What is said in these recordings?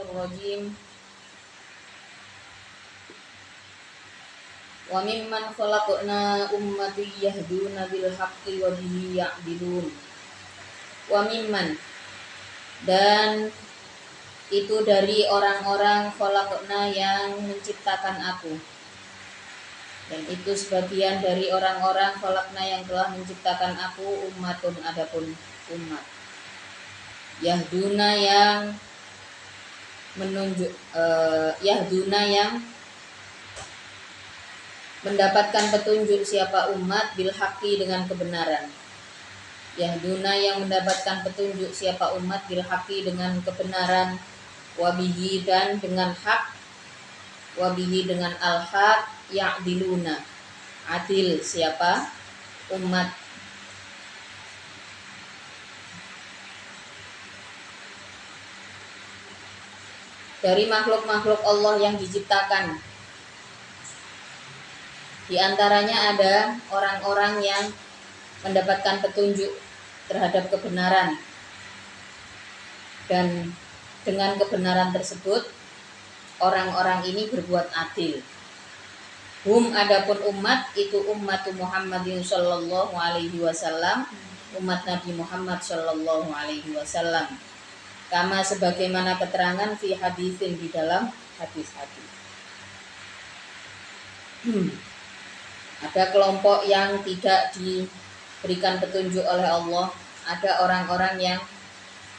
Minasyaitonirrajim. Wa mimman khalaqna ummatan yahduna bil haqqi wa bihi ya'dilun. Wa mimman, dan itu dari orang-orang khalaqna yang menciptakan aku. Dan itu sebagian dari orang-orang khalaqna yang telah menciptakan aku, ummatun, adapun umat. Yahduna yang menunjuk, yahduna yang mendapatkan petunjuk siapa umat, bil haqqi dengan kebenaran. Yahduna yang mendapatkan petunjuk siapa umat, bil haqqi dengan kebenaran, wabihi dan dengan hak, wabihi dengan al-haq, ya'diluna adil siapa umat. Dari makhluk-makhluk Allah yang diciptakan, di antaranya ada orang-orang yang mendapatkan petunjuk terhadap kebenaran, dan dengan kebenaran tersebut orang-orang ini berbuat adil. Hum, adapun umat itu ummatu Muhammadin sallallahu alaihi wasallam, umat Nabi Muhammad sallallahu alaihi wasallam. Kama sebagaimana keterangan fi hadisin, di dalam hadis-hadis. Ada kelompok yang tidak diberikan petunjuk oleh Allah, ada orang-orang yang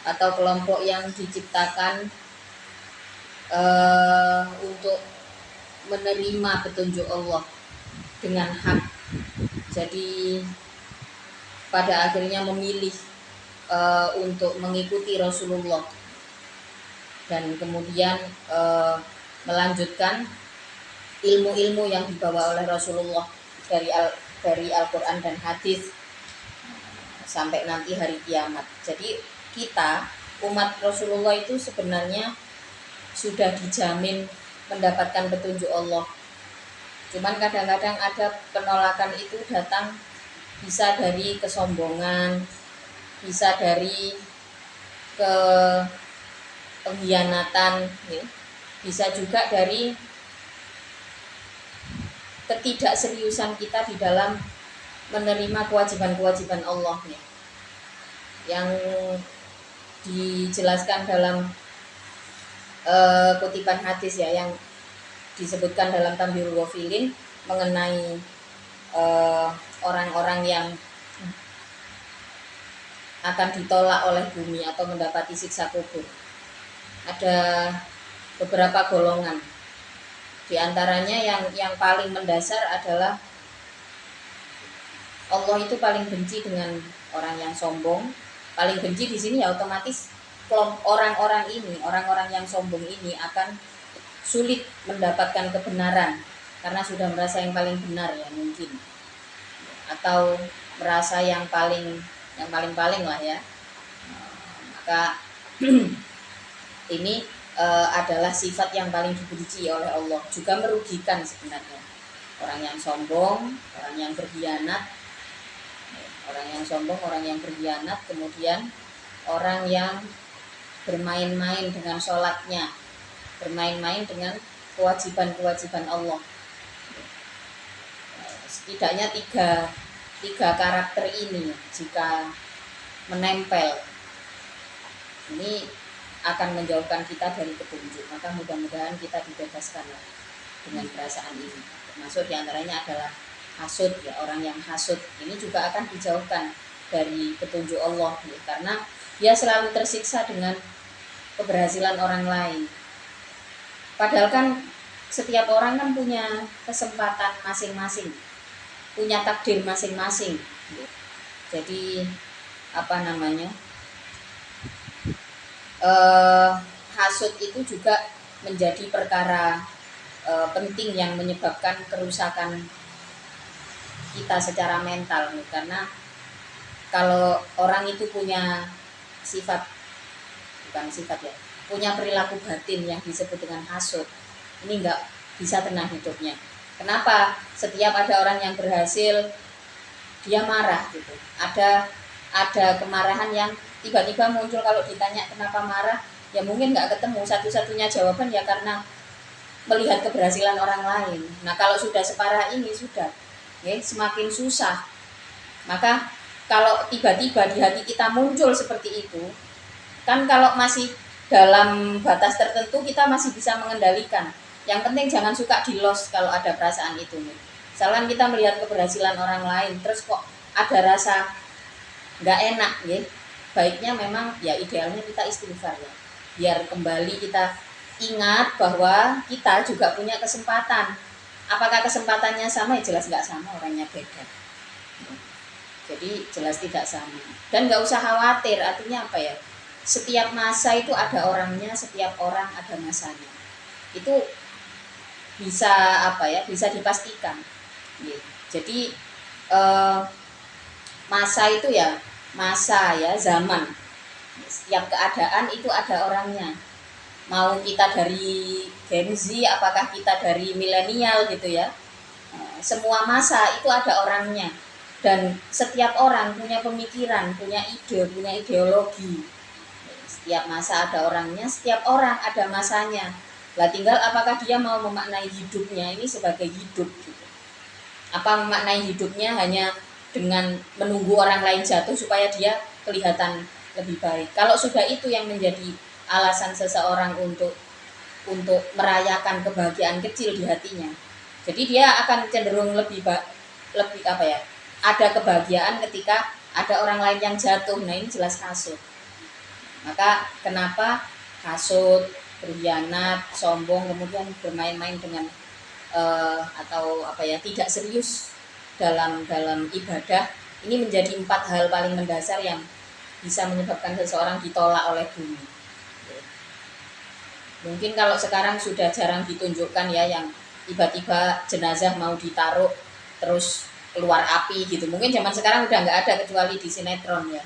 atau kelompok yang diciptakan untuk menerima petunjuk Allah dengan hak. Jadi pada akhirnya memilih untuk mengikuti Rasulullah dan kemudian melanjutkan ilmu-ilmu yang dibawa oleh Rasulullah dari Al-Quran dan hadis sampai nanti hari kiamat. Jadi kita umat Rasulullah itu sebenarnya sudah dijamin mendapatkan petunjuk Allah. Cuman kadang-kadang ada penolakan itu datang bisa dari kesombongan, bisa dari pengkhianatan, bisa juga dari ketidakseriusan kita di dalam menerima kewajiban-kewajiban Allah yang dijelaskan dalam kutipan hadis yang disebutkan dalam Tambihul Ghafilin mengenai orang-orang yang akan ditolak oleh bumi atau mendapati siksa kubur. Ada beberapa golongan. Di antaranya yang paling mendasar adalah Allah itu paling benci dengan orang yang sombong. Paling benci di sini otomatis orang-orang yang sombong ini akan sulit mendapatkan kebenaran karena sudah merasa yang paling benar mungkin, atau merasa yang paling lah maka ini adalah sifat yang paling dibenci oleh Allah, juga merugikan sebenarnya. Orang yang sombong, orang yang berkhianat, kemudian orang yang bermain-main dengan sholatnya, bermain-main dengan kewajiban-kewajiban Allah. Setidaknya tiga karakter ini jika menempel, ini akan menjauhkan kita dari petunjuk. Maka mudah-mudahan kita dibebaskan dengan perasaan ini. Termasuk diantaranya adalah hasud, orang yang hasud ini juga akan dijauhkan dari petunjuk Allah karena dia selalu tersiksa dengan keberhasilan orang lain. Padahal kan setiap orang kan punya kesempatan masing-masing, punya takdir masing-masing. Jadi hasud itu juga menjadi perkara penting yang menyebabkan kerusakan kita secara mental karena kalau orang itu punya punya perilaku batin yang disebut dengan hasud, ini nggak bisa tenang hidupnya. Kenapa? Setiap ada orang yang berhasil, dia marah Ada kemarahan yang tiba-tiba muncul kalau ditanya kenapa marah, ya mungkin nggak ketemu. Satu-satunya jawaban ya karena melihat keberhasilan orang lain. Nah kalau sudah separah ini sudah ya, semakin susah. Maka kalau tiba-tiba di hati kita muncul seperti itu, kan kalau masih dalam batas tertentu kita masih bisa mengendalikan. Yang penting jangan suka di-loss kalau ada perasaan itu nih. Misalkan kita melihat keberhasilan orang lain, terus kok ada rasa nggak enak, ya. Baiknya memang ya idealnya kita istighfar ya. Biar kembali kita ingat bahwa kita juga punya kesempatan. Apakah kesempatannya sama? Ya jelas nggak sama, orangnya beda. Jadi jelas tidak sama. Dan nggak usah khawatir, artinya apa ya? Setiap masa itu ada orangnya, setiap orang ada masanya. Itu bisa apa ya? Bisa dipastikan. Jadi masa itu ya masa ya zaman. Setiap keadaan itu ada orangnya. Mau kita dari Gen Z, apakah kita dari milenial gitu ya. Semua masa itu ada orangnya. Dan setiap orang punya pemikiran, punya ide, punya ideologi. Setiap masa ada orangnya, setiap orang ada masanya. Lah tinggal apakah dia mau memaknai hidupnya ini sebagai hidup gitu. Apa memaknai hidupnya hanya dengan menunggu orang lain jatuh supaya dia kelihatan lebih baik. Kalau sudah itu yang menjadi alasan seseorang untuk merayakan kebahagiaan kecil di hatinya, jadi dia akan cenderung lebih apa ya? Ada kebahagiaan ketika ada orang lain yang jatuh. Nah ini jelas hasut. Maka kenapa hasut, berkhianat, sombong, kemudian bermain-main dengan atau apa ya, tidak serius dalam ibadah, ini menjadi 4 hal paling mendasar yang bisa menyebabkan seseorang ditolak oleh bumi. Mungkin kalau sekarang sudah jarang ditunjukkan ya, yang tiba-tiba jenazah mau ditaruh terus keluar api gitu. Mungkin zaman sekarang udah nggak ada kecuali di sinetron ya.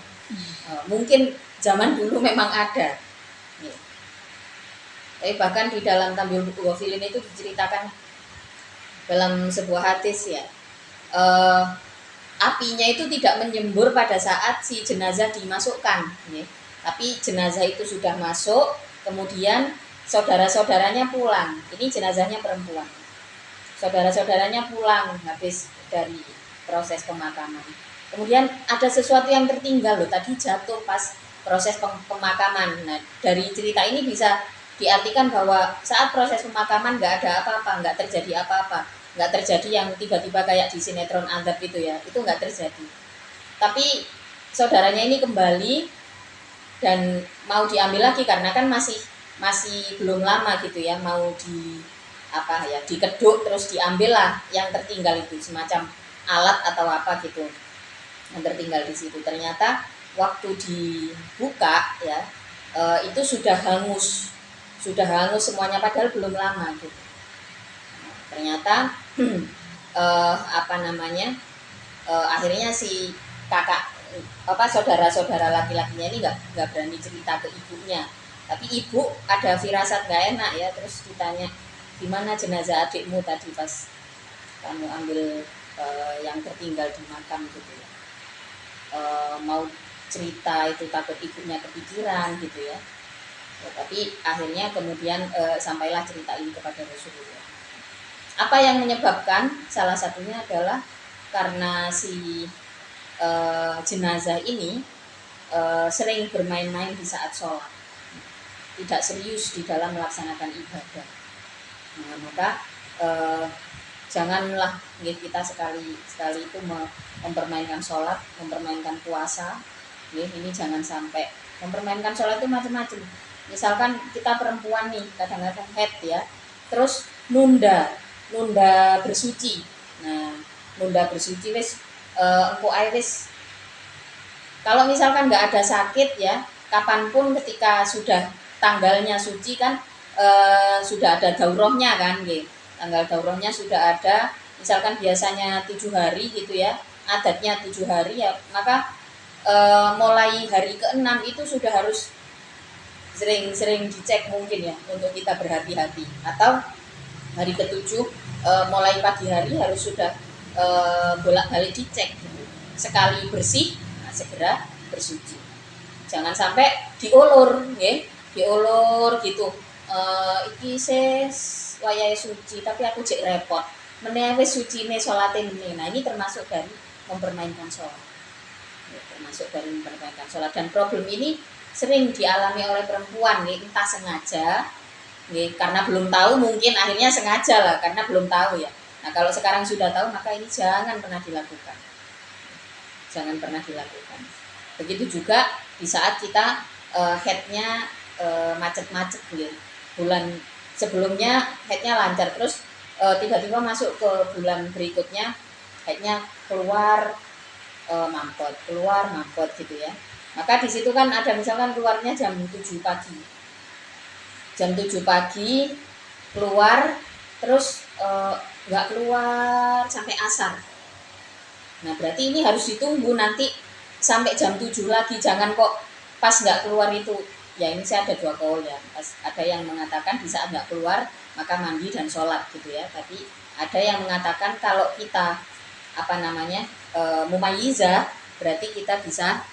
Mungkin zaman dulu memang ada. Tapi bahkan di dalam Tampil Buku Ghafilin itu diceritakan dalam sebuah hadis ya, apinya itu tidak menyembur pada saat si jenazah dimasukkan ya. Tapi jenazah itu sudah masuk, kemudian saudara-saudaranya pulang. Ini jenazahnya perempuan. Saudara-saudaranya pulang habis dari proses pemakaman. Kemudian ada sesuatu yang tertinggal loh, tadi jatuh pas proses pemakaman. Nah dari cerita ini bisa diartikan bahwa saat proses pemakaman nggak ada apa-apa, nggak terjadi apa-apa, nggak terjadi yang tiba-tiba kayak di sinetron Adab itu ya, itu nggak terjadi. Tapi saudaranya ini kembali dan mau diambil lagi karena kan masih belum lama gitu ya, mau di apa ya, dikeduk terus diambil lah yang tertinggal itu, semacam alat atau apa gitu yang tertinggal di situ. Ternyata waktu dibuka ya, itu sudah hangus semuanya, padahal belum lama gitu. Ternyata apa namanya, akhirnya si kakak saudara-saudara laki-lakinya ini nggak berani cerita ke ibunya, tapi ibu ada firasat nggak enak ya, terus ditanya gimana jenazah adikmu tadi pas kamu ambil yang tertinggal di makam gitu ya, mau cerita itu takut ibunya kepikiran gitu ya. Tapi akhirnya kemudian sampailah cerita ini kepada Rasulullah. Apa yang menyebabkan? Salah satunya adalah karena si jenazah ini sering bermain-main di saat sholat, tidak serius di dalam melaksanakan ibadah. Nah, maka janganlah kita sekali itu mempermainkan sholat, mempermainkan puasa. Ini jangan sampai. Mempermainkan sholat itu macam-macam. Misalkan kita perempuan nih, kadang-kadang head ya, terus nunda bersuci. Nah, nunda bersuci wis engko ae wis. Kalau misalkan nggak ada sakit ya, kapanpun ketika sudah tanggalnya suci kan, sudah ada daurahnya kan, gitu. Tanggal daurahnya sudah ada. Misalkan biasanya 7 hari gitu ya, adatnya 7 hari ya, maka mulai hari ke-6 itu sudah harus sering-sering dicek mungkin ya, untuk kita berhati-hati. Atau hari ke-7 mulai pagi hari harus sudah bolak-balik dicek. Sekali bersih, nah segera bersuci. Jangan sampai diulur, ya. diulur gitu. Iki ses wayahe suci tapi aku cek repot. Meneh wis sucine salate meneh. Nah, ini termasuk dari mempermainkan sholat. Ya, termasuk dari mempermainkan sholat, dan problem ini sering dialami oleh perempuan nih, entah sengaja nih, karena belum tahu, mungkin akhirnya sengaja lah karena belum tahu ya. Nah, kalau sekarang sudah tahu maka ini jangan pernah dilakukan. Jangan pernah dilakukan. Begitu juga di saat kita headnya macet-macet gitu. Bulan sebelumnya headnya lancar, terus tiba-tiba masuk ke bulan berikutnya headnya keluar mampet, keluar mampet gitu ya. Maka di situ kan ada misalkan keluarnya jam 7 pagi. Jam 7 pagi keluar, terus nggak keluar sampai asar. Nah, berarti ini harus ditunggu nanti sampai jam 7 lagi, jangan kok pas nggak keluar itu. Ya, ini saya ada dua kaul ya. Ada yang mengatakan di saat nggak keluar maka mandi dan sholat gitu ya. Tapi ada yang mengatakan kalau kita mumayyiza, berarti kita bisa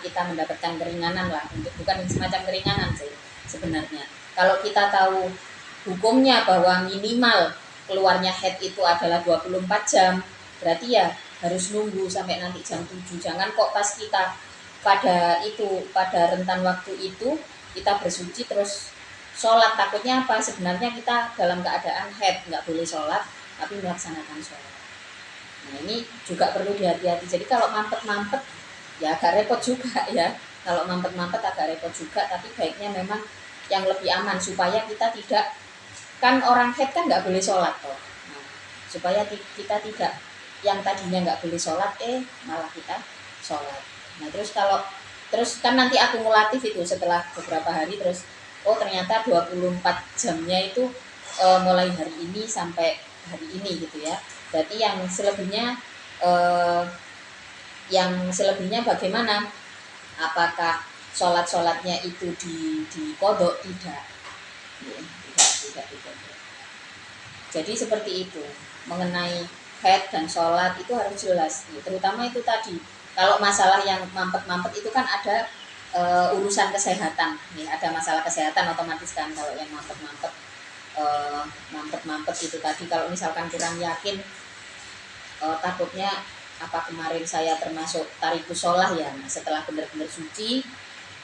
kita mendapatkan keringanan lah, untuk bukan semacam keringanan sih sebenarnya. Kalau kita tahu hukumnya bahwa minimal keluarnya head itu adalah 24 jam, berarti ya harus nunggu sampai nanti jam 7. Jangan kok pas kita pada rentan waktu itu kita bersuci terus sholat. Takutnya apa? Sebenarnya kita dalam keadaan head, nggak boleh sholat tapi melaksanakan sholat. Nah, ini juga perlu dihati-hati. Jadi kalau mampet-mampet ya agak repot juga ya. Kalau mampet-mampet agak repot juga, tapi baiknya memang yang lebih aman supaya kita tidak, kan orang head kan nggak boleh sholat toh. Nah, supaya kita tidak, yang tadinya nggak boleh sholat malah kita sholat. Nah, terus kan nanti akumulatif itu setelah beberapa hari, terus ternyata 24 jamnya itu mulai hari ini sampai hari ini gitu ya. Berarti yang selebihnya bagaimana? Apakah sholatnya itu di kodok? Tidak, tidak dikodok. Jadi seperti itu mengenai head dan sholat itu harus jelas. Terutama itu tadi, kalau masalah yang mampet-mampet itu kan ada urusan kesehatan. Ada masalah kesehatan otomatis kan kalau yang mampet-mampet. Mampet-mampet itu tadi, kalau misalkan kurang yakin, takutnya apa kemarin saya termasuk tarikus sholah ya. Nah, setelah benar-benar suci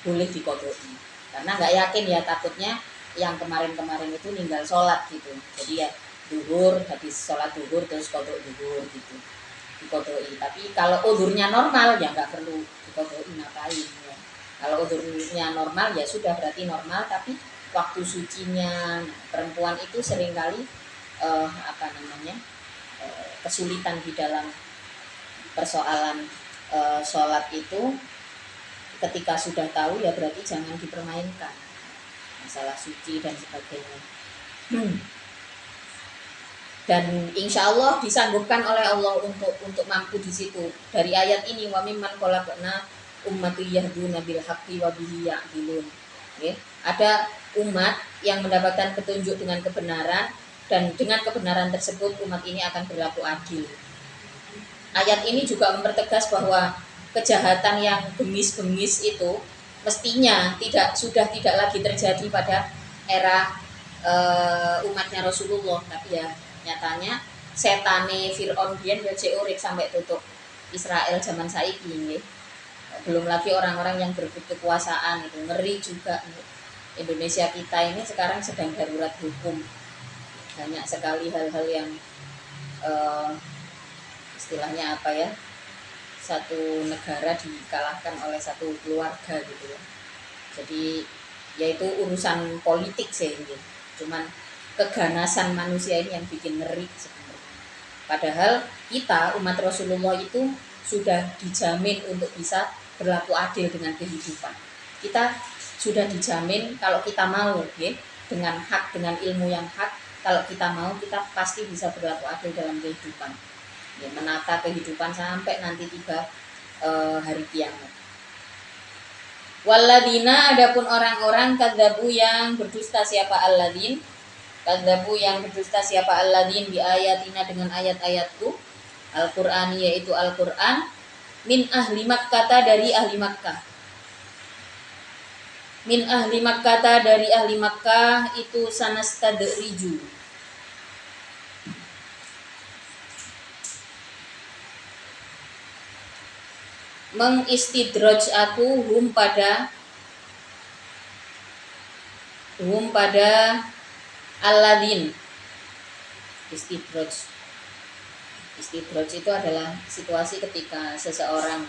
boleh dikodoi, karena nggak yakin ya, takutnya yang kemarin-kemarin itu ninggal sholat gitu. Jadi ya duhur, habis sholat duhur terus kodok duhur gitu, dikodoi. Tapi kalau udurnya normal ya nggak perlu dikodoi, ngapain ya. Kalau udurnya normal ya sudah, berarti normal. Tapi waktu sucinya, perempuan itu seringkali kesulitan di dalam persoalan sholat itu. Ketika sudah tahu ya berarti jangan dipermainkan masalah suci dan sebagainya. Dan insya Allah disanggupkan oleh Allah untuk mampu di situ. Dari ayat ini, wa mimman khalaqna ummatan yahduna bil haqqi wa bihi ya'dilun. Ada umat yang mendapatkan petunjuk dengan kebenaran, dan dengan kebenaran tersebut umat ini akan berlaku adil. Ayat ini juga mempertegas bahwa kejahatan yang bengis-bengis itu mestinya sudah tidak lagi terjadi pada era umatnya Rasulullah. Tapi ya nyatanya setane Fir'aun biyen ya urip sampai tutup Israel zaman saiki nggih. Belum lagi orang-orang yang berebut kekuasaan, itu ngeri juga. Indonesia kita ini sekarang sedang darurat hukum. Banyak sekali hal-hal yang istilahnya apa ya, satu negara dikalahkan oleh satu keluarga gitu ya. Jadi yaitu urusan politik sih gitu. Cuman keganasan manusia ini yang bikin ngeri sebenarnya. Padahal kita umat Rasulullah itu sudah dijamin untuk bisa berlaku adil dengan kehidupan. Kita sudah dijamin kalau kita mau dengan hak, dengan ilmu yang hak, kalau kita mau kita pasti bisa berlaku adil dalam kehidupan. Menata kehidupan sampai nanti tiba hari kiamat. Waladina, adapun orang-orang kadzabu yang berdusta siapa alladin, kadzabu yang berdusta siapa alladin bi ayatina dengan ayat-ayatku, Al-Qur'an yaitu Al-Qur'an, min ahli Makkah, dari ahli Makkah. Min ahli Makkah, dari ahli Makkah itu sanastadriju, mengistidraj aku hum pada alladzin. Istidraj itu adalah situasi ketika seseorang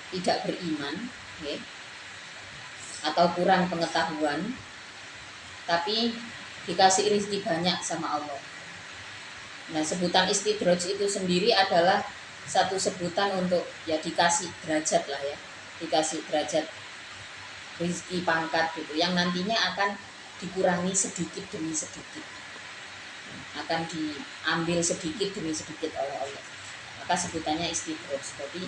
tidak beriman, okay, atau kurang pengetahuan, tapi dikasih rezeki banyak sama Allah. Nah, sebutan istidraj itu sendiri adalah satu sebutan untuk ya dikasih derajat lah ya, dikasih derajat rezeki pangkat gitu, yang nantinya akan dikurangi sedikit demi sedikit, akan diambil sedikit demi sedikit oleh Allah. Maka sebutannya istidraj. Jadi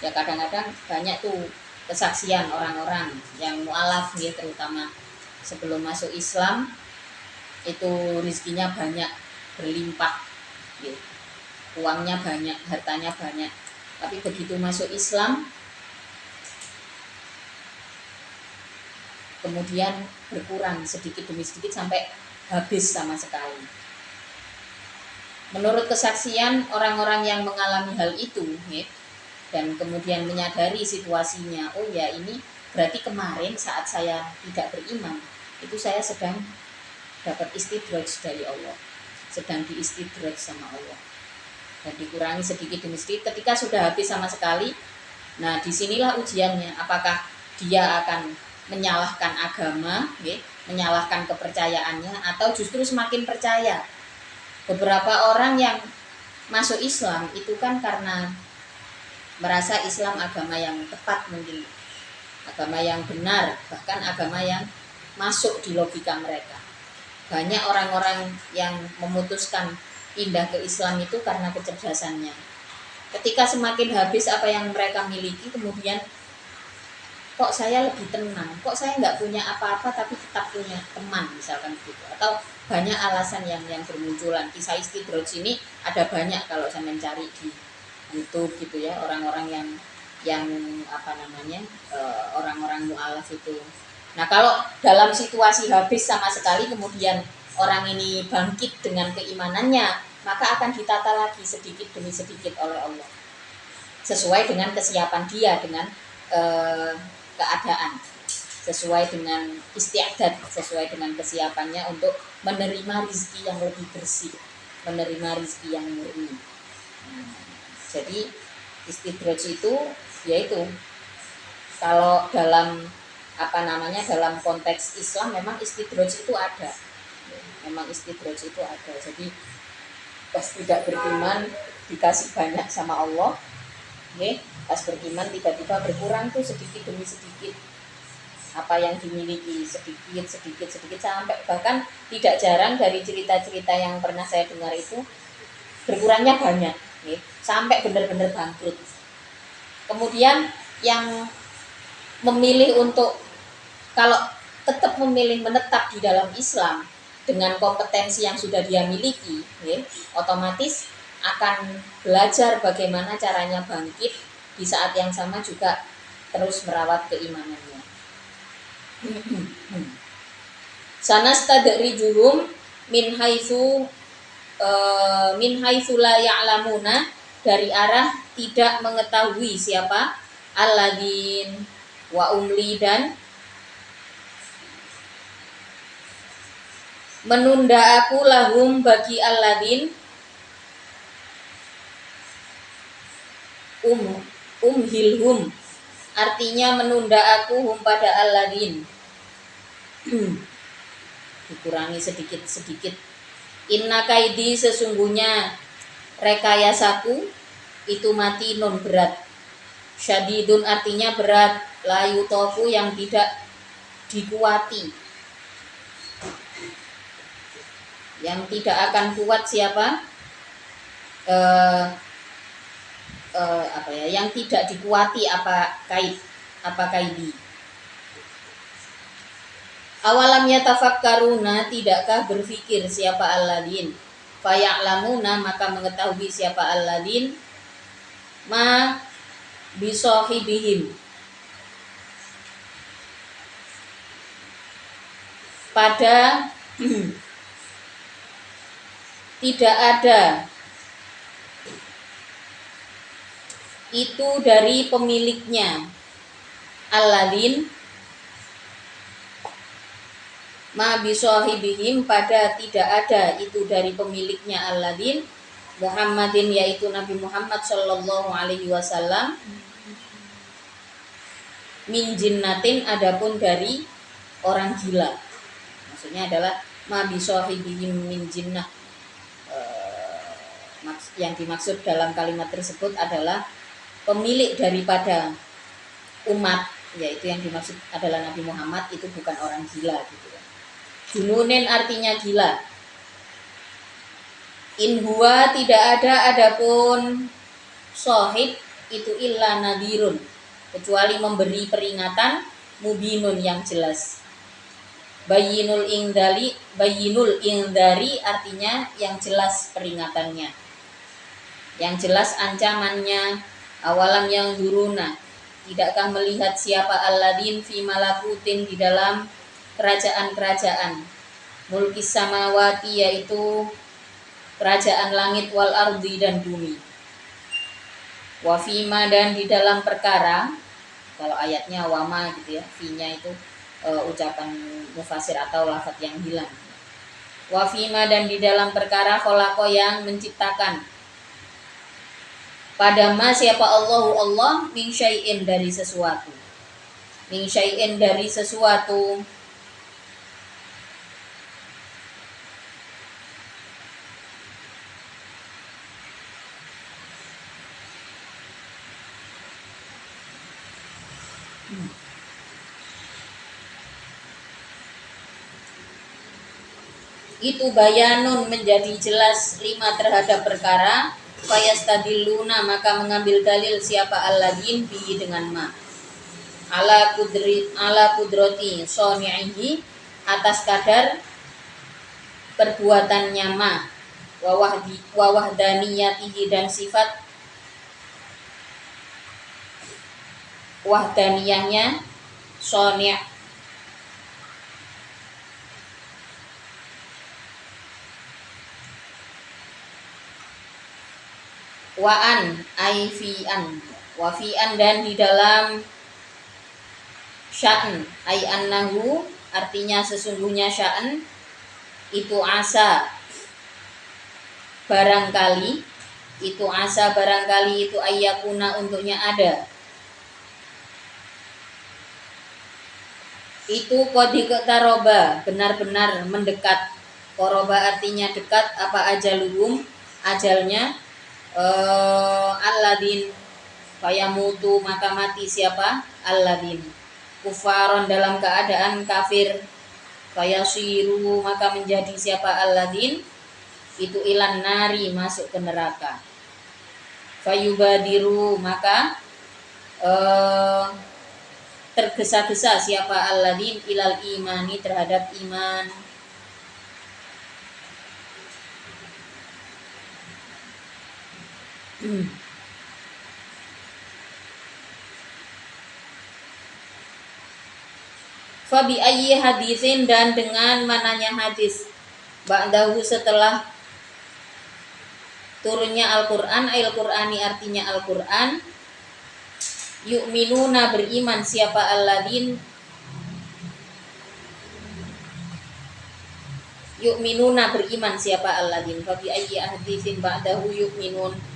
ya kadang-kadang banyak tuh kesaksian orang-orang yang mualaf ya, terutama sebelum masuk Islam itu rezekinya banyak, berlimpah ya, uangnya banyak, hartanya banyak, tapi begitu masuk Islam kemudian berkurang sedikit demi sedikit sampai habis sama sekali. Menurut kesaksian orang-orang yang mengalami hal itu ya, dan kemudian menyadari situasinya, oh ya ini berarti kemarin saat saya tidak beriman itu saya sedang dapat istidraj dari Allah, sedang diistidraj sama Allah, dan dikurangi sedikit demi sedikit. Ketika sudah habis sama sekali, nah disinilah ujiannya, apakah dia akan menyalahkan agama, menyalahkan kepercayaannya, atau justru semakin percaya. Beberapa orang yang masuk Islam itu kan karena merasa Islam agama yang tepat, mungkin agama yang benar, bahkan agama yang masuk di logika mereka. Banyak orang-orang yang memutuskan pindah ke Islam itu karena kecerdasannya. Ketika semakin habis apa yang mereka miliki, kemudian kok saya lebih tenang, kok saya nggak punya apa-apa tapi tetap punya teman, misalkan begitu. Atau banyak alasan yang bermunculan. Kisah istidraj ini ada banyak kalau saya mencari di YouTube gitu ya, orang-orang yang apa namanya, orang-orang mu'alaf itu. Nah, kalau dalam situasi habis sama sekali kemudian orang ini bangkit dengan keimanannya, maka akan ditata lagi sedikit demi sedikit oleh Allah, sesuai dengan kesiapan dia, dengan keadaan, sesuai dengan istiadat, sesuai dengan kesiapannya untuk menerima rezeki yang lebih bersih, menerima rezeki yang murni. Jadi istidraj itu yaitu kalau dalam apa namanya, dalam konteks Islam memang istidraj itu ada, memang istidraj itu ada. Jadi pas tidak beriman dikasih banyak sama Allah, pas beriman tiba-tiba berkurang tuh sedikit demi sedikit apa yang dimiliki, sedikit sampai bahkan tidak jarang dari cerita-cerita yang pernah saya dengar itu berkurangnya banyak, sampai benar-benar bangkrut. Kemudian yang memilih untuk kalau tetap memilih menetap di dalam Islam dengan kompetensi yang sudah dia miliki, otomatis akan belajar bagaimana caranya bangkit, di saat yang sama juga terus merawat keimanannya. Sanastadrijuhum min haitsu la ya'lamuna, dari arah tidak mengetahui siapa, alladzin wa umli, dan menunda aku lahum bagi alladzin, umhilhum artinya menunda aku hum pada alladzin, dikurangi sedikit-sedikit. Inna kaidi, sesungguhnya rekayasaku itu mati non berat. Syadidun artinya berat, layu tofu yang tidak dikuati, yang tidak akan kuat siapa, yang tidak dikuati apa kaidi. Awalam yatafakkaruna, tidakkah berpikir siapa alladzin, faya'lamuna, maka mengetahui siapa alladzin, ma bisahibihim, pada tidak ada itu dari pemiliknya alladzin ma bisahibihim pada tidak ada itu dari pemiliknya alladzin Muhammadin yaitu Nabi Muhammad sallallahu alaihi wasallam min jinnatin adapun dari orang gila. Maksudnya adalah ma bisahibihim min jinnah. Yang dimaksud dalam kalimat tersebut adalah pemilik daripada umat, yaitu yang dimaksud adalah Nabi Muhammad itu bukan orang gila gitu ya. Jununin artinya gila. In huwa tidak ada adapun sohib itu illa nadirun kecuali memberi peringatan mubinun yang jelas. Bayinul indari artinya yang jelas peringatannya, yang jelas ancamannya. Awalam yang duruna tidakkah melihat siapa alladzin fi malakutin di dalam kerajaan-kerajaan mulkis samawati yaitu kerajaan langit wal ardi dan bumi. Wafima dan di dalam perkara, kalau ayatnya wama gitu ya, finya itu ucapan mufasir atau lafaz yang hilang. Wafima dan di dalam perkara kholaqo yang menciptakan. Pada ma siapa Allah min syai'in dari sesuatu. Min syai'in dari sesuatu. Itu bayanun menjadi jelas lima terhadap perkara fayastadilluna maka mengambil dalil siapa alladzin bi dengan ma ala kudrati soni'ihi atas kadar perbuatannya ma wa wahdaniyatihi dan sifat wahdaniyahnya soni' waan aifian wafian dan di dalam sya'n ai annahu artinya sesungguhnya sya'n itu asa barangkali itu asa barangkali itu ayyakuna untuknya ada itu qadiktaroba benar-benar mendekat. Koroba artinya dekat apa ajaluhum ajalnya alladzin fayamutu maka mati siapa alladzin kufaron dalam keadaan kafir fayasiru maka menjadi siapa alladzin itu ilan nari masuk ke neraka fayubadiru maka tergesa-gesa siapa alladzin ilal imani terhadap iman. Fabi ayyi hadisin dan dengan mananya hadis ba'dahu setelah turunnya Al-Qur'an Al-Qur'ani artinya Al-Qur'an yu'minuna beriman siapa alladzin yu'minuna beriman siapa alladzin fabi ayyi hadisin ba'dahu yu'minun.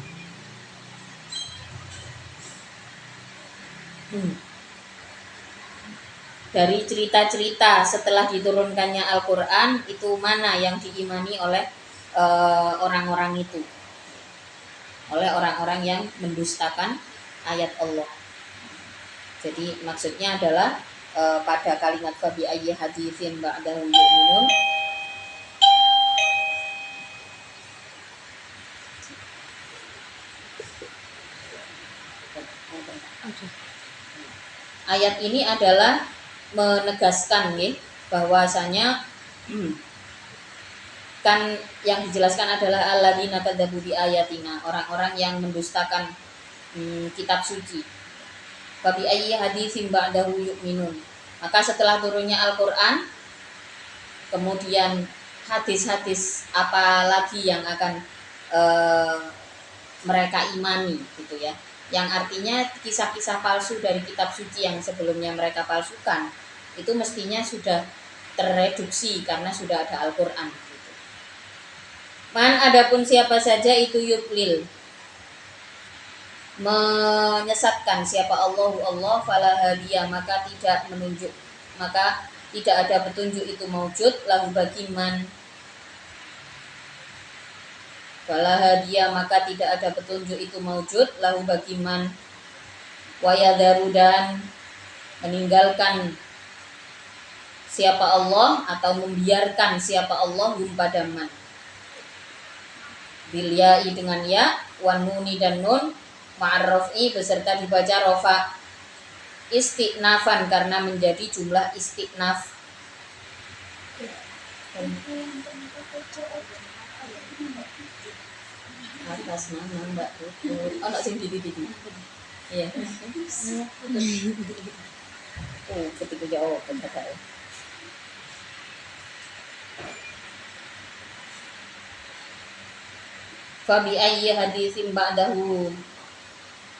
Dari cerita-cerita setelah diturunkannya Al-Quran itu mana yang diimani oleh orang-orang itu, oleh orang-orang yang mendustakan ayat Allah. Jadi maksudnya adalah pada kalimat fabi ayyi haditsin ba'dahu yu'minun ayat ini adalah menegaskan nih bahwasanya kan yang dijelaskan adalah alladzina kadzabu bi ayatina orang-orang yang mendustakan kitab suci. Fabi ayyi haditsin ba'dahu yu'minun. Maka setelah turunnya Al-Qur'an Kemudian hadis-hadis apa lagi yang akan eh, mereka imani gitu ya. Yang artinya kisah-kisah palsu dari kitab suci yang sebelumnya mereka palsukan itu mestinya sudah tereduksi karena sudah ada Al-Qur'an gitu. Man adapun siapa saja itu yuplil menyesatkan siapa Allah fala hadiya maka tidak ada petunjuk itu maujud lahu bagi man fala hadiya maka tidak ada petunjuk itu maujud lahu bagi man wayadaru dan meninggalkan siapa Allah atau membiarkan siapa Allah hum pada man bil ya'i dengan ya wan nuni dan nun ma'arrofi beserta dibaca rofa istiqnafan karena menjadi jumlah istiqnaf. Atas nama Mbak Putut ono sing di iya ketika jauh kata Fabi ayyi hadisin ba'dahu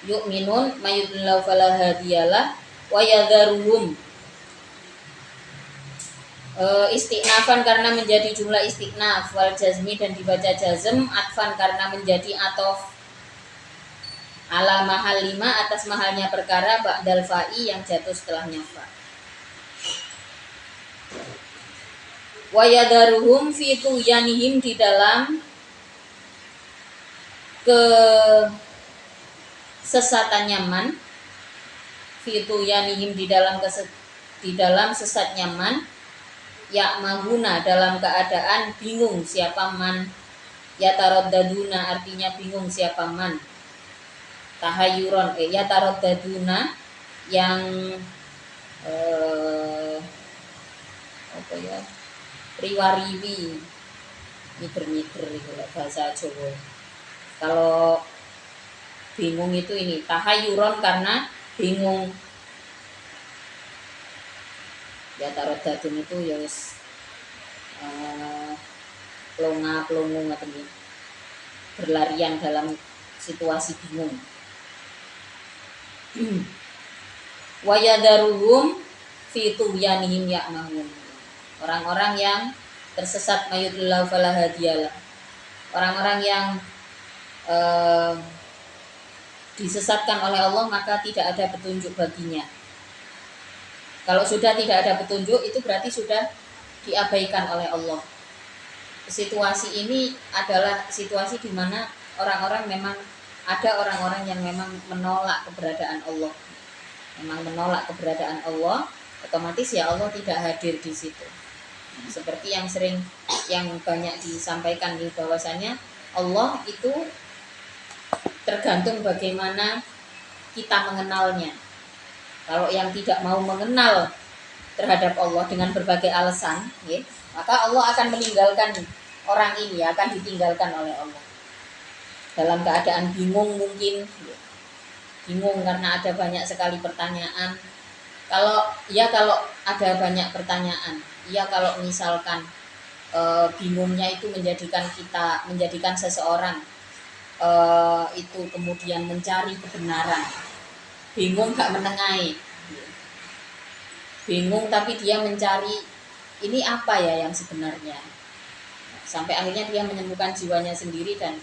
yu'minun mayudillahu fala hadiyalah wa yadharuhum istiqnafan karena menjadi jumlah istiqnaf wal jazmi dan dibaca jazm atfan karena menjadi atof ala mahal lima atas mahalnya perkara ba'dal fa'i yang jatuh setelahnya fa wa yadharuhum fi tuyanihim di dalam kesesatannya man fitu yanihim di dalam sesatnya man ya mahuna dalam keadaan bingung siapa man ya taroddaduna artinya bingung siapa man tahayuron ya taroddaduna yang apa ya riwariwi miber-miber itu bahasa Jawa. Kalau bingung itu ini tahayuron karena bingung ya tarot dadun itu ya wis pelonga-pelongo ngaten iki berlarian dalam situasi bingung. Wa yadharuhum fi tughyanihim ya'mahun. Orang-orang yang tersesat mayudillahu fala hadiyalah. Orang-orang yang disesatkan oleh Allah maka tidak ada petunjuk baginya. Kalau sudah tidak ada petunjuk itu berarti sudah diabaikan oleh Allah. Situasi ini adalah situasi di mana orang-orang memang ada orang-orang yang memang menolak keberadaan Allah. Memang menolak keberadaan Allah, otomatis ya Allah tidak hadir di situ. Seperti yang banyak disampaikan di bahwasanya Allah itu tergantung bagaimana kita mengenalnya. Kalau yang tidak mau mengenal terhadap Allah dengan berbagai alasan, ya, maka Allah akan meninggalkan orang ini, akan ditinggalkan oleh Allah. Dalam keadaan bingung mungkin, ya. Bingung karena ada banyak sekali pertanyaan. Kalau ada banyak pertanyaan, ya kalau misalkan bingungnya itu menjadikan seseorang itu kemudian mencari kebenaran, bingung gak menengahi, bingung tapi dia mencari ini apa ya yang sebenarnya, sampai akhirnya dia menyembuhkan jiwanya sendiri dan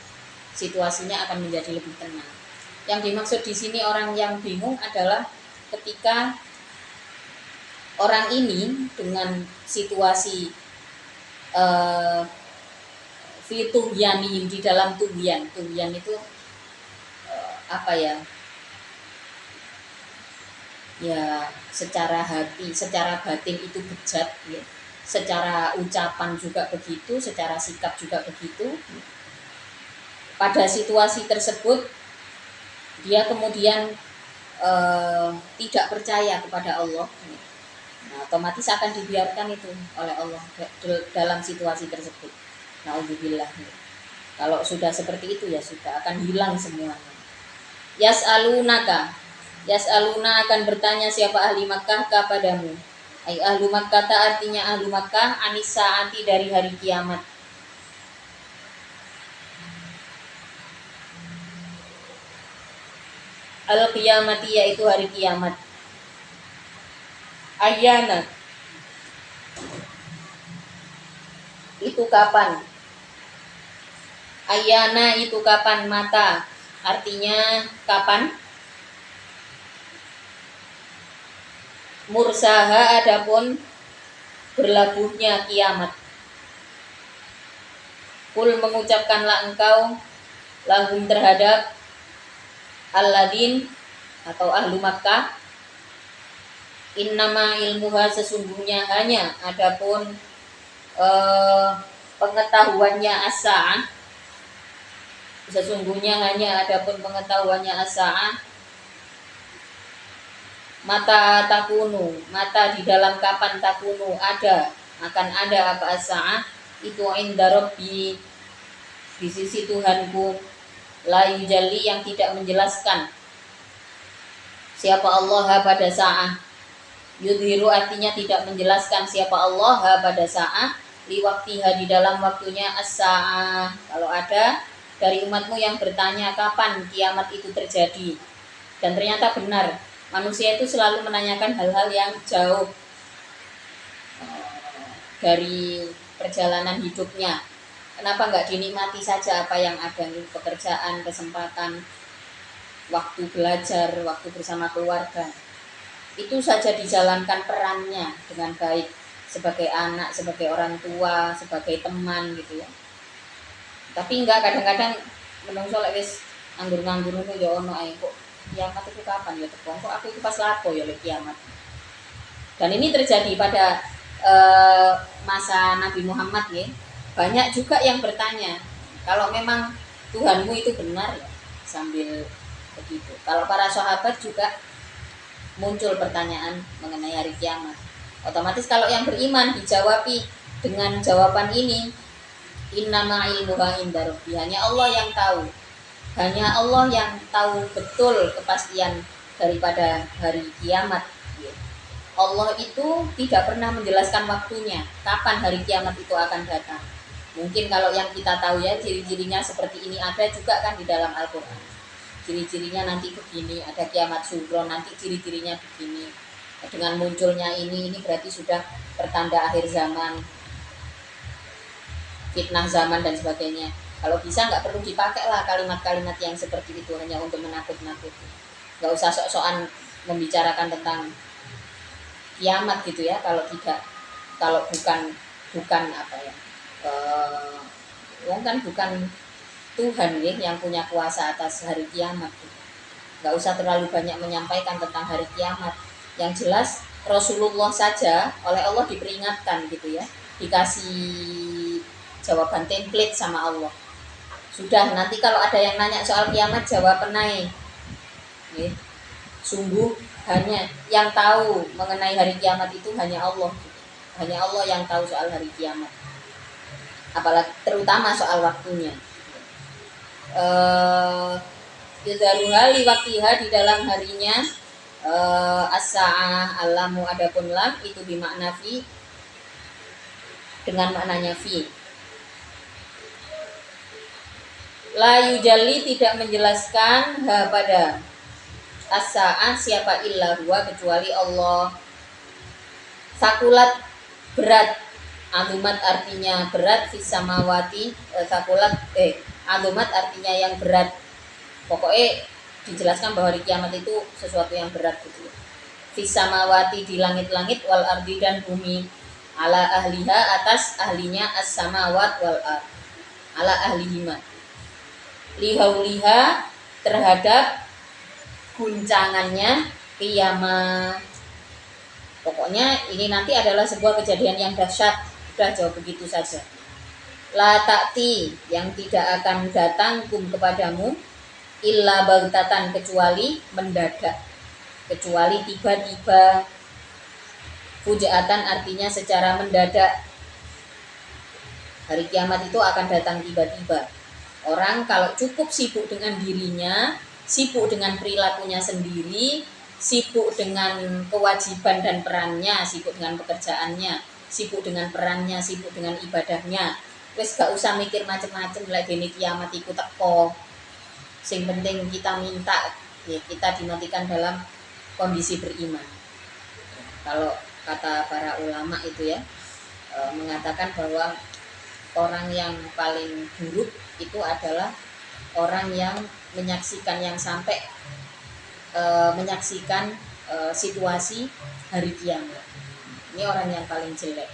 situasinya akan menjadi lebih tenang. Yang dimaksud di sini orang yang bingung adalah ketika orang ini dengan situasi fituhyanihim di dalam tughyan itu apa ya? Ya secara hati, secara batin itu bejat, ya. Secara ucapan juga begitu, secara sikap juga begitu. Pada situasi tersebut dia kemudian tidak percaya kepada Allah. Nah, otomatis akan dibiarkan itu oleh Allah dalam situasi tersebut. Nauzubillah. Kalau sudah seperti itu ya sudah akan hilang semuanya. Yas'aluna akan bertanya siapa ahli Makkah kepadamu. Ay ahlu Makkah artinya ahlu Makkah anis saati dari hari kiamat. Al qiyamati yaitu hari kiamat. Ayana itu kapan? Ayana itu kapan? Mata artinya kapan? Mursaha adapun berlabuhnya kiamat. Kul mengucapkanlah engkau lahum terhadap alladin atau ahlu Makkah, innama ilmuha sesungguhnya hanya adapun pengetahuannya as-sa'ah, sesungguhnya hanya adapun pengetahuannya as-sa'ah, mata takunu, mata di dalam kapan takunu akan ada apa as-sa'ah itu inda rabbi di sisi Tuhanku, la yujalli yang tidak menjelaskan siapa Allah pada saat, yudhiru artinya tidak menjelaskan siapa Allah pada saat, liwaktiha di dalam waktunya as-sa'ah. Kalau ada dari umatmu yang bertanya kapan kiamat itu terjadi, dan ternyata benar manusia itu selalu menanyakan hal-hal yang jauh dari perjalanan hidupnya. Kenapa nggak dinikmati saja apa yang ada, pekerjaan, kesempatan, waktu belajar, waktu bersama keluarga. Itu saja dijalankan perannya dengan baik sebagai anak, sebagai orang tua, sebagai teman gitu ya. Tapi enggak, kadang-kadang menungso lek wis nganggur-nganggur ngono ya ono ae kok kiamat itu kapan ya teko. Kok aku itu pas lapo ya lek kiamat. Dan ini terjadi pada masa Nabi Muhammad ya. Banyak juga yang bertanya, kalau memang Tuhanmu itu benar ya, sambil begitu. Kalau para sahabat juga muncul pertanyaan mengenai hari kiamat. Otomatis kalau yang beriman dijawabi dengan jawaban ini, innama ilmuha inda rabbi, hanya Allah yang tahu. Hanya Allah yang tahu betul kepastian daripada hari kiamat. Allah itu tidak pernah menjelaskan waktunya, kapan hari kiamat itu akan datang. Mungkin kalau yang kita tahu ya, ciri-cirinya seperti ini ada juga kan di dalam Al-Quran. Ciri-cirinya nanti begini, ada kiamat sugro, nanti ciri-cirinya begini. Dengan munculnya ini berarti sudah pertanda akhir zaman, fitnah zaman dan sebagainya. Kalau bisa nggak perlu dipakai lah kalimat-kalimat yang seperti itu hanya untuk menakut-nakuti. Nggak usah sok-sokan membicarakan tentang kiamat gitu ya, kalau tidak, kalau bukan apa ya, kan bukan Tuhan ya yang punya kuasa atas hari kiamat gitu. Nggak usah terlalu banyak menyampaikan tentang hari kiamat. Yang jelas Rasulullah saja oleh Allah diperingatkan gitu ya, dikasih jawaban template sama Allah. Sudah, nanti kalau ada yang nanya soal kiamat jawab penai ya. Sungguh hanya yang tahu mengenai hari kiamat itu hanya Allah. Hanya Allah yang tahu soal hari kiamat. Apalagi terutama soal waktunya. Yudharuha liwaktiha di dalam harinya, as-sa'ah alamu adapun lam itu bimakna fi dengan maknanya fi. La yujalli tidak menjelaskan pada as-sa'ah siapa illa huwa kecuali Allah. Sakulat berat, azumat artinya berat, fis samawati sakulat azumat artinya yang berat. Pokoknya dijelaskan bahwa hari kiamat itu sesuatu yang berat gitu. Fis samawati di langit-langit, wal ardi dan bumi, ala ahliha atas ahlinya as-samawat wal ard, ala ahlihima, lihauliha terhadap guncangannya kiamat. Pokoknya ini nanti adalah sebuah kejadian yang dahsyat. Sudah jauh begitu saja. La ta'ti yang tidak akan datang kum kepadamu illa baghtatan kecuali mendadak, kecuali tiba-tiba. Fujaatan artinya secara mendadak. Hari kiamat itu akan datang tiba-tiba. Orang kalau cukup sibuk dengan dirinya, sibuk dengan perilakunya sendiri, sibuk dengan kewajiban dan perannya, sibuk dengan pekerjaannya, sibuk dengan perannya, sibuk dengan ibadahnya. Wes gak usah mikir macem-macem lah dene kiamat iku teko. Sing penting kita minta ya, kita dimatikan dalam kondisi beriman. Kalau kata para ulama itu ya mengatakan bahwa orang yang paling buruk itu adalah orang yang menyaksikan menyaksikan situasi hari kiamat. Ini orang yang paling jelek.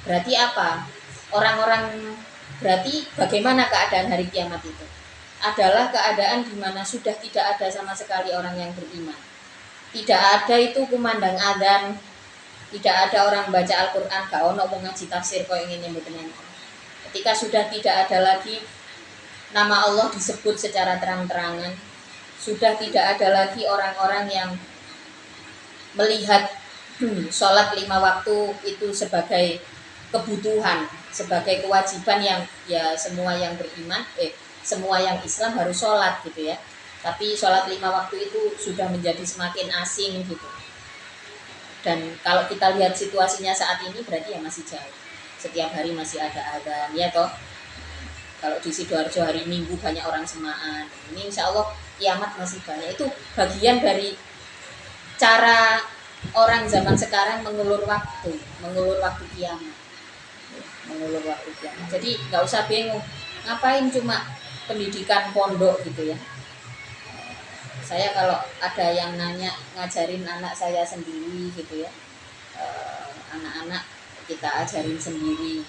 Berarti apa? Orang-orang berarti bagaimana keadaan hari kiamat itu? Adalah keadaan di mana sudah tidak ada sama sekali orang yang beriman. Tidak ada itu kumandang adzan, tidak ada orang baca Al-Qur'an, gak ono wong ngaji tafsir koyo ngene mboten. Ketika sudah tidak ada lagi nama Allah disebut secara terang-terangan, sudah tidak ada lagi orang-orang yang melihat sholat 5 waktu itu sebagai kebutuhan, sebagai kewajiban yang ya semua yang beriman, semua yang Islam harus sholat gitu ya. Tapi sholat 5 waktu itu sudah menjadi semakin asing gitu. Dan kalau kita lihat situasinya saat ini berarti ya masih jauh. Setiap hari masih ada adzan ya toh. Kalau di Sidoarjo hari Minggu banyak orang semaan. Ini insya Allah kiamat masih banyak. Itu bagian dari cara orang zaman sekarang mengulur waktu kiamat. Mengulur waktu kiamat. Jadi nggak usah bingung. Ngapain cuma pendidikan pondok gitu ya. Saya kalau ada yang nanya ngajarin anak saya sendiri gitu ya, anak-anak kita ajarin sendiri,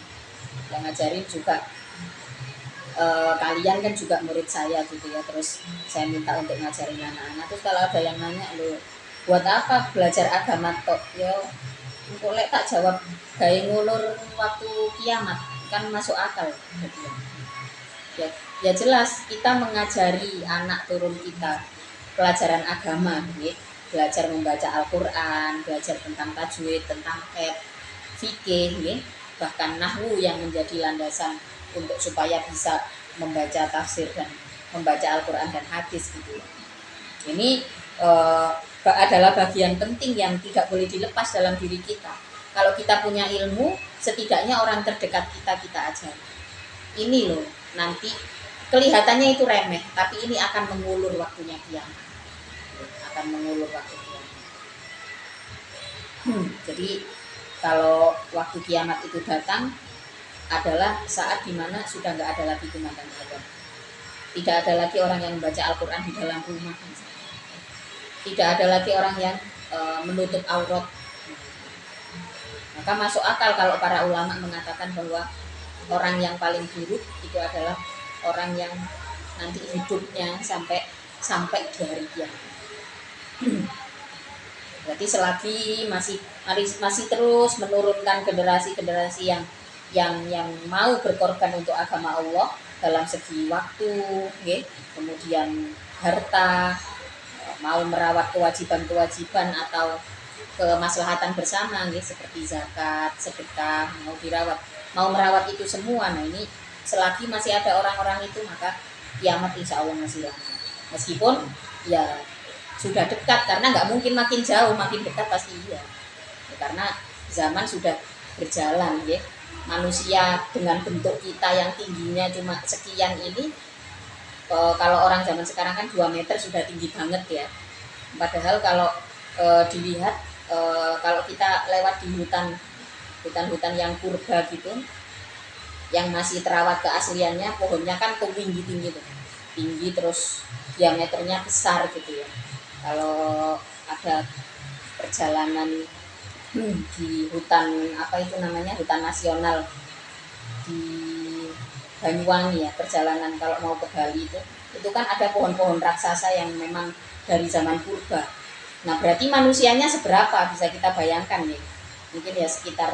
yang ngajarin juga kalian kan juga murid saya gitu ya, terus saya minta untuk ngajarin anak-anak. Terus kalau ada yang nanya, lo buat apa belajar agama tok? Ya boleh tak jawab, gaya ngulur waktu kiamat kan masuk akal gitu ya. Ya jelas kita mengajari anak turun kita pelajaran agama, belajar membaca Al-Quran, belajar tentang tajwid, tentang fikih, bahkan nahwu yang menjadi landasan untuk supaya bisa membaca tafsir dan membaca Al-Quran dan hadis gitu. Ini adalah bagian penting yang tidak boleh dilepas dalam diri kita. Kalau kita punya ilmu, setidaknya orang terdekat kita ajari. Ini loh, nanti kelihatannya itu remeh, tapi ini akan mengulur waktunya kiamat. Akan mengulur waktu kiamat. Jadi kalau waktu kiamat itu datang adalah saat dimana sudah nggak ada lagi kumandang adzan. Tidak ada lagi orang yang membaca Al-Quran di dalam rumah. Tidak ada lagi orang yang menutup aurat. Maka masuk akal kalau para ulama mengatakan bahwa orang yang paling buruk itu adalah orang yang nanti hidupnya sampai di hari kiamat. Berarti selagi masih terus menurunkan generasi yang mau berkorban untuk agama Allah dalam segi waktu, kemudian harta, mau merawat kewajiban atau kemaslahatan bersama, seperti zakat, sedekah, mau merawat itu semua. Nah ini selagi masih ada orang-orang itu, maka kiamat insya Allah masih lama. Meskipun ya sudah dekat, karena nggak mungkin makin jauh, makin dekat pasti iya. Ya, karena zaman sudah berjalan, manusia dengan bentuk kita yang tingginya cuma sekian ini, kalau orang zaman sekarang kan 2 meter sudah tinggi banget ya. Padahal kalau dilihat kalau kita lewat di hutan yang purba gitu, yang masih terawat keasliannya, pohonnya kan tinggi terus diameternya besar gitu ya. Kalau ada perjalanan di hutan hutan nasional di Banyuwangi ya, perjalanan kalau mau ke Bali itu kan ada pohon-pohon raksasa yang memang dari zaman purba. Nah berarti manusianya seberapa bisa kita bayangkan ya, mungkin ya sekitar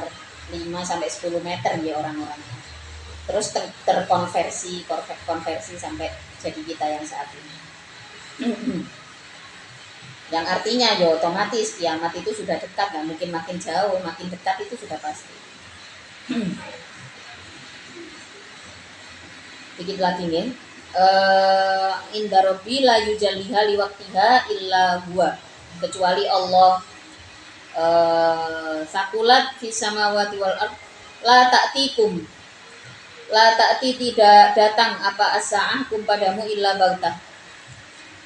5-10 meter ya orang-orangnya. Terus terkonversi sampai jadi kita yang saat ini. Yang artinya ya otomatis kiamat itu sudah dekat, nggak mungkin makin jauh, makin dekat itu sudah pasti. Dikit lagi nih, inda rabbi la yujalliha liwaqtiha illa huwa kecuali Allah. Sakulat fis samawati wal ard la ta'tikum, la ta'ti tidak datang apa as-sa'ah kum padamu illa baghtah.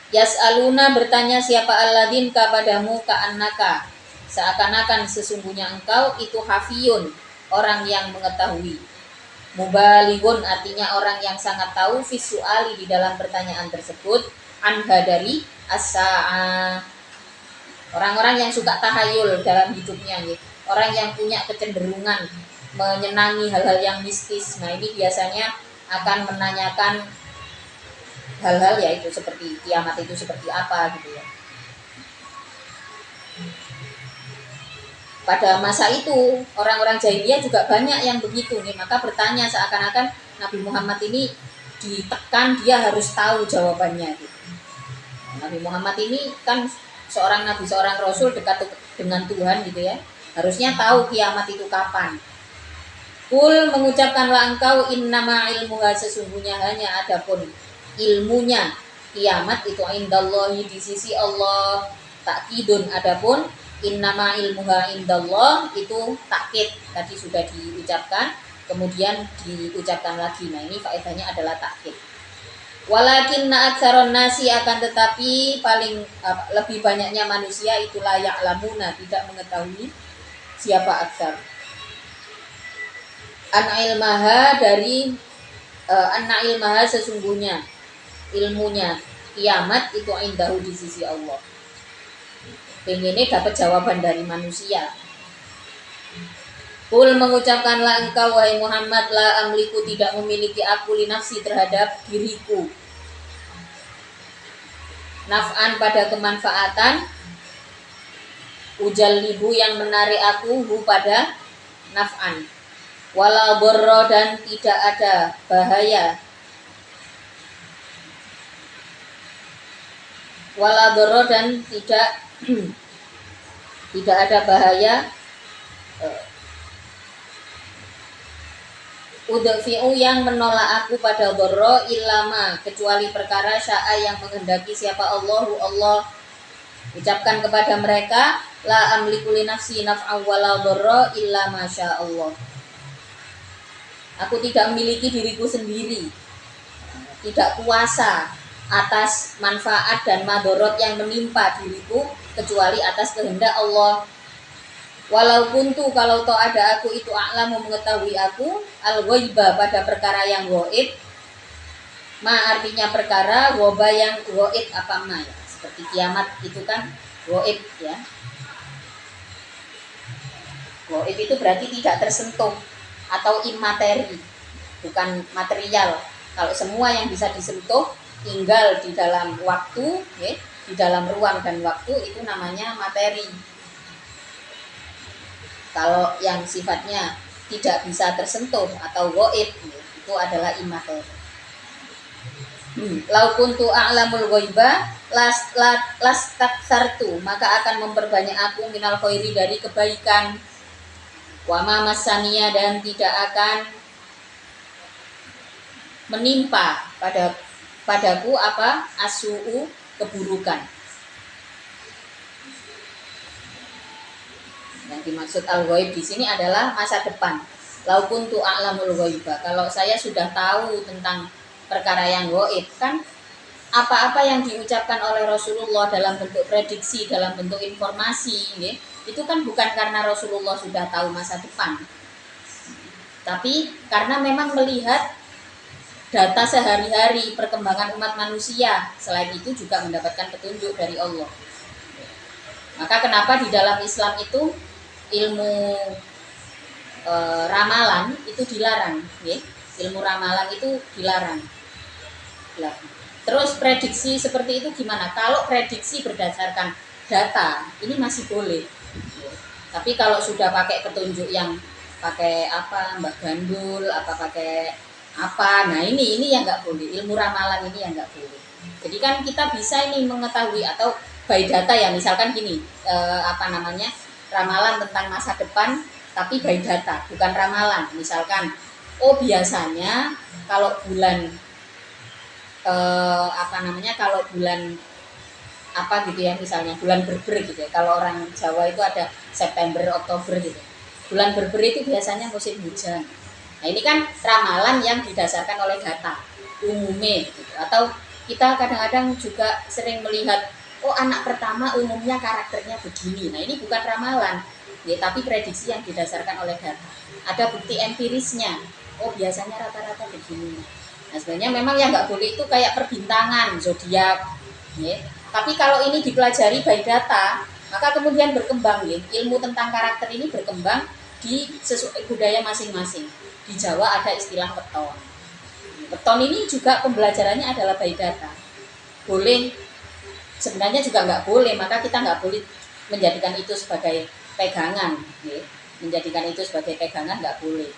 Yas'aluna bertanya siapa alladzin kepadamu ka'annaka, seakan-akan sesungguhnya engkau itu hafiyun, orang yang mengetahui. Mubalighun artinya orang yang sangat tahu visuali di dalam pertanyaan tersebut, anha dari as-sa'ah. Orang-orang yang suka tahayul dalam hidupnya, gitu. Orang yang punya kecenderungan menyenangi hal-hal yang mistis. Nah, ini biasanya akan menanyakan hal-hal yaitu seperti kiamat itu seperti apa gitu ya. Pada masa itu orang-orang jahiliyah juga banyak yang begitu nih, maka bertanya seakan-akan Nabi Muhammad ini ditekan dia harus tahu jawabannya gitu. Nabi Muhammad ini kan seorang nabi, seorang rasul dekat dengan Tuhan gitu ya. Harusnya tahu kiamat itu kapan. Kul mengucapkanlah engkau innama ilmuha sesungguhnya hanya adapun ilmunya kiamat itu indallahi di sisi Allah. Takkidun adapun innama ilmuha indallah itu takkid tadi sudah diucapkan kemudian diucapkan lagi. Nah ini faedahnya adalah takkid. Walakinna aktsaron nasi akan tetapi paling lebih banyaknya manusia itu layak lamuna tidak mengetahui siapa aktsar. An ilmaha dari anna ilmaha sesungguhnya ilmunya kiamat itu indahu di sisi Allah. Pengennya dapat jawaban dari manusia. Kul mengucapkanlah engkau wahai Muhammad la amliku tidak memiliki aku li nafsi terhadap diriku naf'an pada kemanfaatan ujallibu yang menarik aku hu pada naf'an wala dharra dan tidak ada bahaya wala dharra dan tidak ada bahaya udfi'u yang menolak aku pada dharra illama kecuali perkara sya'a yang menghendaki siapa Allahu Allah. Ucapkan kepada mereka la amliku li nafsi naf'a wala dharra illa masya Allah. Aku tidak memiliki diriku sendiri, tidak kuasa atas manfaat dan madorot yang menimpa diriku kecuali atas kehendak Allah. Walau kuntu kalau toh ada aku itu a'lamu mengetahui aku al-ghaiba pada perkara yang ghaib. Ma artinya perkara, ghoba yang ghaib apa ma ya? Seperti kiamat itu kan ghaib ya. Ghaib itu berarti tidak tersentuh atau imateri, bukan material. Kalau semua yang bisa disentuh tinggal di dalam waktu, ya, di dalam ruang dan waktu itu namanya materi. Kalau yang sifatnya tidak bisa tersentuh atau ghaib itu adalah imateri. Lau kuntu a'lamul ghaiba lastakthartu maka akan memperbanyak aku minal khairi dari kebaikan. Wa ma masaniya dan tidak akan menimpa padaku apa asuu keburukan. Yang dimaksud al-ghaib di sini adalah masa depan. Lau kuntu a'lamul ghaiba. Kalau saya sudah tahu tentang perkara yang ghaib, kan apa-apa yang diucapkan oleh Rasulullah dalam bentuk prediksi, dalam bentuk informasi, ya, itu kan bukan karena Rasulullah sudah tahu masa depan. Tapi karena memang melihat data sehari-hari perkembangan umat manusia, selain itu juga mendapatkan petunjuk dari Allah. Maka kenapa di dalam Islam itu ilmu ramalan itu dilarang, ya? Ilmu ramalan itu dilarang. Nah, terus prediksi seperti itu gimana? Kalau prediksi berdasarkan data, ini masih boleh. Tapi kalau sudah pakai petunjuk yang pakai apa, Mbak Gandul, apa pakai apa, nah ini yang nggak boleh. Ilmu ramalan ini yang nggak boleh. Jadi kan kita bisa ini mengetahui atau by data ya, misalkan gini, ramalan tentang masa depan tapi by data, bukan ramalan. Misalkan, oh biasanya kalau bulan kalau bulan apa gitu ya, misalnya bulan berber gitu ya. Kalau orang Jawa itu ada September, Oktober gitu. Bulan berber itu biasanya musim hujan. Nah ini kan ramalan yang didasarkan oleh data umumnya gitu. Atau kita kadang-kadang juga sering melihat, oh anak pertama umumnya karakternya begini. Nah ini bukan ramalan, ya, tapi prediksi yang didasarkan oleh data. Ada bukti empirisnya, oh biasanya rata-rata begini. Nah sebenarnya memang yang nggak boleh itu kayak perbintangan, zodiak, ya. Tapi kalau ini dipelajari by data, maka kemudian berkembang, ya. Ilmu tentang karakter ini berkembang di sesuai budaya masing-masing. Di Jawa ada istilah weton. Weton ini juga pembelajarannya adalah by data. Boleh, sebenarnya juga nggak boleh, maka kita nggak boleh menjadikan itu sebagai pegangan, ya. Menjadikan itu sebagai pegangan nggak boleh.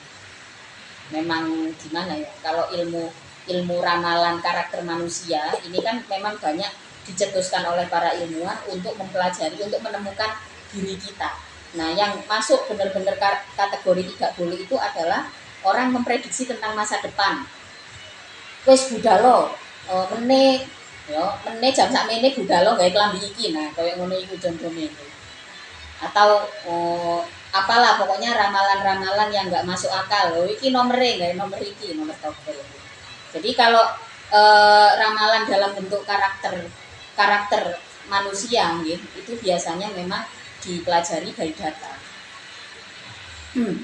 Memang gimana ya, kalau ilmu ramalan karakter manusia ini kan memang banyak dicetuskan oleh para ilmuwan untuk mempelajari, untuk menemukan diri kita. Nah yang masuk benar-benar kategori tidak boleh itu adalah orang memprediksi tentang masa depan. Wes budalo mene jam sakmene budalo gawe klambi iki, nah koyo ngono iku contone. Atau apalah pokoknya ramalan-ramalan yang nggak masuk akal. Oh iki nomere nggak, nomor iki nomor togel. Jadi kalau ramalan dalam bentuk karakter manusia gitu, itu biasanya memang dipelajari dari data.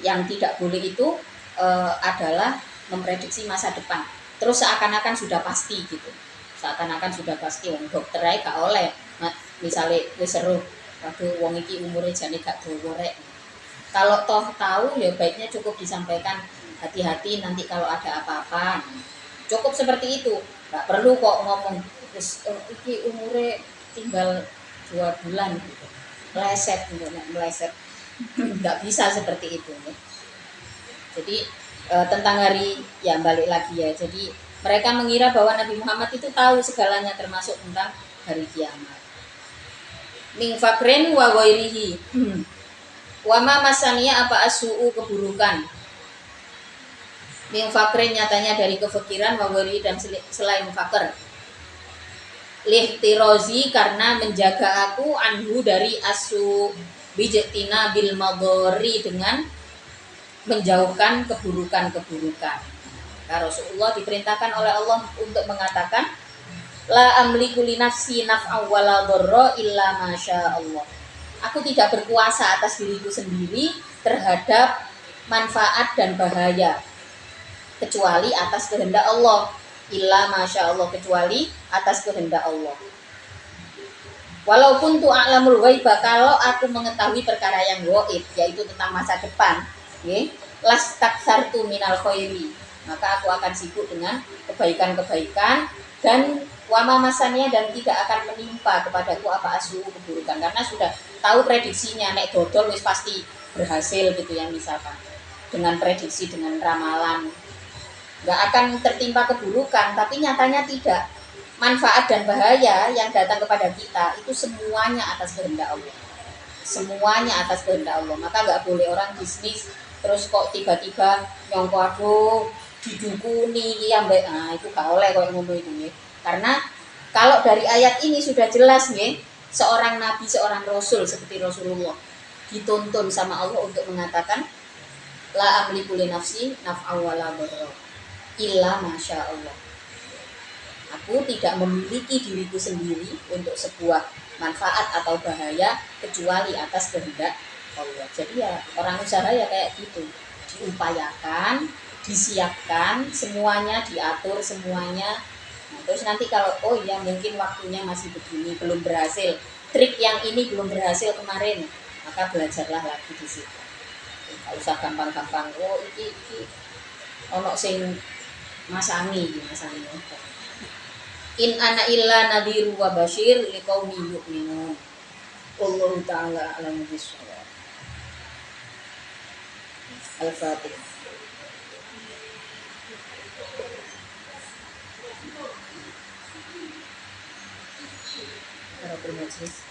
Yang tidak boleh itu adalah memprediksi masa depan. Terus seakan-akan sudah pasti gitu. Seakan-akan sudah pasti, wong dokter ae gak oleh. Misalnya wis seru, waduh wong iki umure jane gak dawa rek. Kalau toh tahu ya baiknya cukup disampaikan, hati-hati nanti kalau ada apa-apa. Cukup seperti itu. Gak perlu kok ngomong wis iki umure tinggal 2 bulan gitu. Meleset gitu, meleset. Nggak bisa seperti itu ya. Jadi tentang hari ya balik lagi ya. Jadi mereka mengira bahwa Nabi Muhammad itu tahu segalanya termasuk tentang hari kiamat. Min fakrin wa ghairihi. Wa ma masaniya apa asuu keburukan. Min fakrin nyatanya dari kefikiran, wa ghairihi dan selain fakir. Lihtirozi karena menjaga aku anhu dari asu bijetina bil madori dengan menjauhkan keburukan-keburukan. Nah, Rasulullah diperintahkan oleh Allah untuk mengatakan la amliku li nafsi naf'a wala dharra illa masya Allah. Aku tidak berkuasa atas diriku sendiri terhadap manfaat dan bahaya kecuali atas kehendak Allah. Illa masya Allah, kecuali atas kehendak Allah. Walaupun tu a'lamul ghaiba, kalau aku mengetahui perkara yang gaib, yaitu tentang masa depan, las taksartu minal khairi, maka aku akan sibuk dengan kebaikan-kebaikan dan wama masanya, dan tidak akan menimpa kepadaku apa asu keburukan, karena sudah tahu prediksinya, nek dodol wis pasti berhasil gitu ya, misalkan dengan prediksi, dengan ramalan nggak akan tertimpa keburukan, tapi nyatanya tidak. Manfaat dan bahaya yang datang kepada kita itu semuanya atas kehendak Allah, semuanya atas kehendak Allah. Maka nggak boleh orang bisnis terus kok tiba-tiba nyongko aku didukuni ya mbak, nah itu gak oleh kok ngomong itu ya. Karena kalau dari ayat ini sudah jelas ya, seorang nabi, seorang rasul seperti Rasulullah dituntun sama Allah untuk mengatakan la amliku li nafsi naf'a wala dharra illa masya Allah. Aku tidak memiliki diriku sendiri untuk sebuah manfaat atau bahaya kecuali atas kehendak Allah. Jadi ya orang usaha ya kayak gitu, diupayakan, disiapkan, semuanya diatur semuanya. Nah, terus nanti kalau oh ya mungkin waktunya masih begini, belum berhasil, trik yang ini belum berhasil kemarin, maka belajarlah lagi di situ. Nggak usah gampang-gampang. Oh iki ono sing masangi. In ana illa nadhiru wa basyir liqaumin yu'minun. Wallahu ta'ala a'lam bishawab. Al-Fatihah. Para penajis.